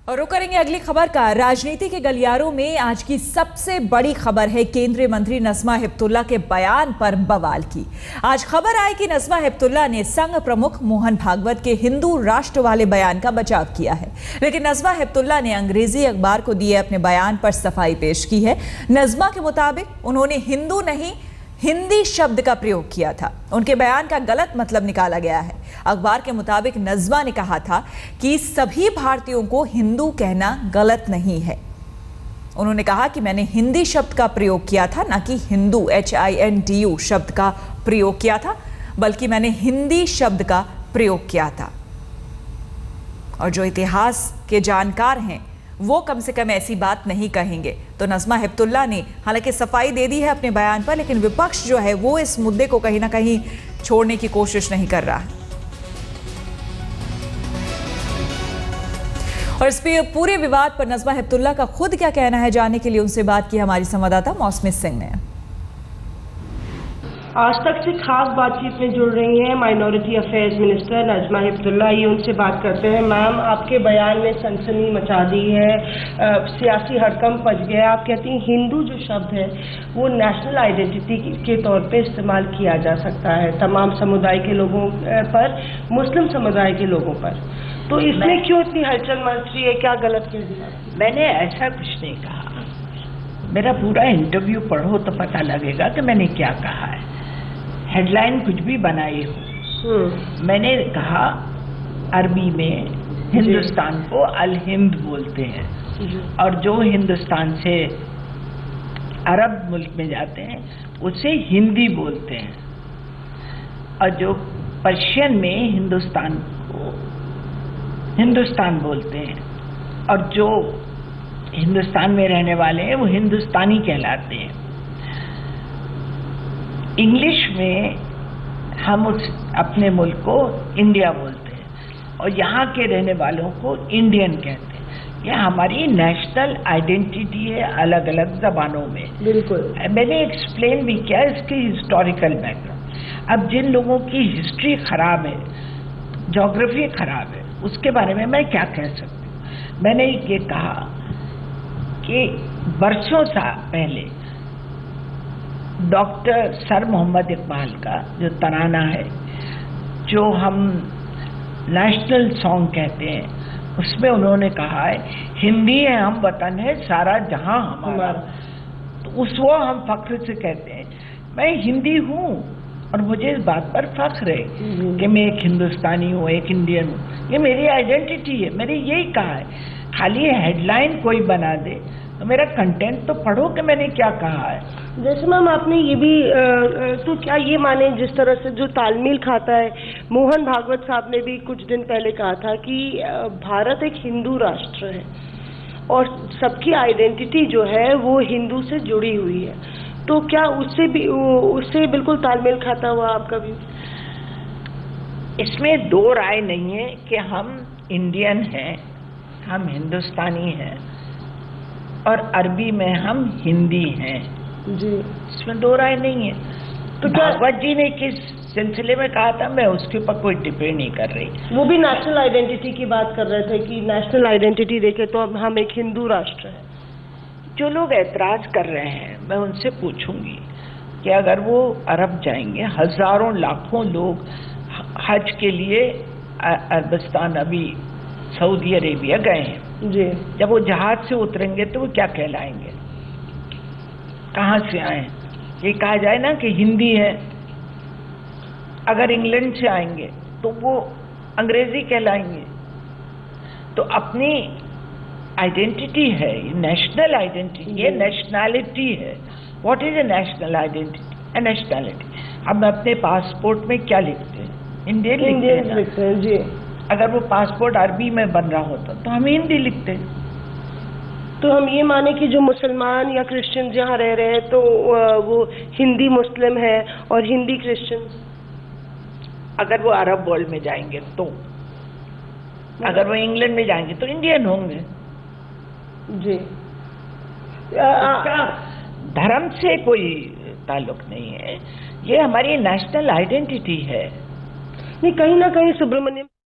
और रुक करेंगे अगली खबर का। राजनीति के गलियारों में आज की सबसे बड़ी खबर है केंद्रीय मंत्री नज़मा हेपतुल्ला के बयान पर बवाल की। आज खबर आई कि नज़मा हेपतुल्ला ने संघ प्रमुख मोहन भागवत के हिंदू राष्ट्र वाले बयान का बचाव किया है, लेकिन नज़मा हेपतुल्ला ने अंग्रेजी अखबार को दिए अपने बयान पर सफाई पेश की है। नज़मा के मुताबिक उन्होंने हिंदू नहीं हिंदी शब्द का प्रयोग किया था। उनके बयान का गलत मतलब निकाला गया है। अखबार के मुताबिक नज़मा ने कहा था कि सभी भारतीयों को हिंदू कहना गलत नहीं है। उन्होंने कहा कि मैंने हिंदी शब्द का प्रयोग किया था, ना कि हिंदू HINDU शब्द का प्रयोग किया था, बल्कि मैंने हिंदी शब्द का प्रयोग किया था। और जो इतिहास के जानकार हैं वो कम से कम ऐसी बात नहीं कहेंगे। तो नज़मा हेपतुल्ला ने हालांकि सफाई दे दी है अपने बयान पर, लेकिन विपक्ष जो है वो इस मुद्दे को कहीं ना कहीं छोड़ने की कोशिश नहीं कर रहा है। और इस पूरे विवाद पर नज़मा हेपतुल्ला का खुद क्या कहना है, जानने के लिए उनसे बात की हमारी संवाददाता मौसमी सिंह ने। आज तक से खास बातचीत में जुड़ रही हैं minority affairs minister Najma Heptulla. ये उनसे बात करते हैं। मैम, आपके बयान में सनसनी मचा दी है, सियासी हड़कंप मच गया। आप कहती हैं हिंदू जो शब्द है वो नेशनल आइडेंटिटी के तौर पे इस्तेमाल किया जा सकता है तमाम समुदाय के लोगों पर, मुस्लिम समुदाय के लोगों पर, तो इसमें क्यों इतनी हलचल मच रही है? क्या गलत कह दिया? मैंने ऐसा कुछ नहीं कहा। मेरा पूरा इंटरव्यू पढ़ो तो पता लगेगा कि मैंने क्या कहा है। हेडलाइन कुछ भी बनाई हो। मैंने कहा अरबी में हिंदुस्तान को अल हिंद बोलते हैं, और जो हिंदुस्तान से अरब मुल्क में जाते हैं उसे हिंदी बोलते हैं, और जो पर्शियन में हिंदुस्तान को हिंदुस्तान बोलते हैं, और जो हिंदुस्तान में रहने वाले हैं वो हिंदुस्तानी कहलाते हैं। इंग्लिश में हम अपने मुल्क को इंडिया बोलते हैं, और यहाँ के रहने वालों को इंडियन कहते हैं। यह हमारी नेशनल आइडेंटिटी है अलग अलग जबानों में। बिल्कुल, मैंने एक्सप्लेन भी किया इसकी हिस्टोरिकल बैकग्राउंड। अब जिन लोगों की हिस्ट्री खराब है, ज्योग्राफी खराब है, उसके बारे में मैं क्या कह सकती हूँ। मैंने ये कहा कि बरसों पहले डॉक्टर सर मोहम्मद इकबाल का जो तराना है, जो हम नेशनल सॉन्ग कहते हैं, उसमें उन्होंने कहा है हिंदी है हम वतन है सारा जहां हमारा। तो उसको हम फख्र से कहते हैं मैं हिंदी हूँ, और मुझे इस बात पर फख्र है कि मैं एक हिंदुस्तानी हूँ, एक इंडियन हूँ। ये मेरी आइडेंटिटी है। मैंने यही कहा है। खाली हेडलाइन कोई बना दे तो मेरा कंटेंट तो पढ़ो कि मैंने क्या कहा है। जैसे मैम आपने ये भी तो क्या ये माने जिस तरह से जो तालमेल खाता है, मोहन भागवत साहब ने भी कुछ दिन पहले कहा था कि भारत एक हिंदू राष्ट्र है और सबकी आइडेंटिटी जो है वो हिंदू से जुड़ी हुई है, तो क्या उससे बिल्कुल तालमेल खाता हुआ आपका भी? इसमें दो राय नहीं है कि हम इंडियन हैं, हम हिंदुस्तानी हैं, और अरबी में हम हिंदी हैं जी। इसमें दो राय नहीं है। तो भागवत जी ने किस सिलसिले में कहा था मैं उसके ऊपर कोई टिप्पणी नहीं कर रही। वो भी नेशनल आइडेंटिटी की बात कर रहे थे कि नेशनल आइडेंटिटी देखे तो अब हम एक हिंदू राष्ट्र हैं। जो लोग ऐतराज कर रहे हैं मैं उनसे पूछूंगी कि अगर वो अरब जाएंगे, हजारों लाखों लोग हज के लिए अरबस्तान अभी सऊदी अरेबिया गए हैं जी, जब वो जहाज से उतरेंगे तो वो क्या कहलाएंगे, कहाँ से आए? ये कहा जाए ना कि हिंदी है। अगर इंग्लैंड से आएंगे तो वो अंग्रेजी कहलाएंगे। तो अपनी आइडेंटिटी है, नेशनल आइडेंटिटी, ये नेशनैलिटी है। What is a national identity? A nationality. हम अपने पासपोर्ट में क्या लिखते हैं? इंडियन लिखते हैं जी। अगर वो पासपोर्ट अरबी में बन रहा होता तो हम हिंदी लिखते हैं। तो हम ये माने कि जो मुसलमान या क्रिश्चियन जहाँ रह रहे हैं तो वो हिंदी मुस्लिम है और हिंदी क्रिश्चियन। अगर वो अरब वर्ल्ड में जाएंगे तो, अगर वो इंग्लैंड में जाएंगे तो इंडियन होंगे जी। इसका धर्म से कोई ताल्लुक नहीं है, ये हमारी नेशनल आइडेंटिटी है। नहीं, कहीं ना कहीं सुब्रमण्यम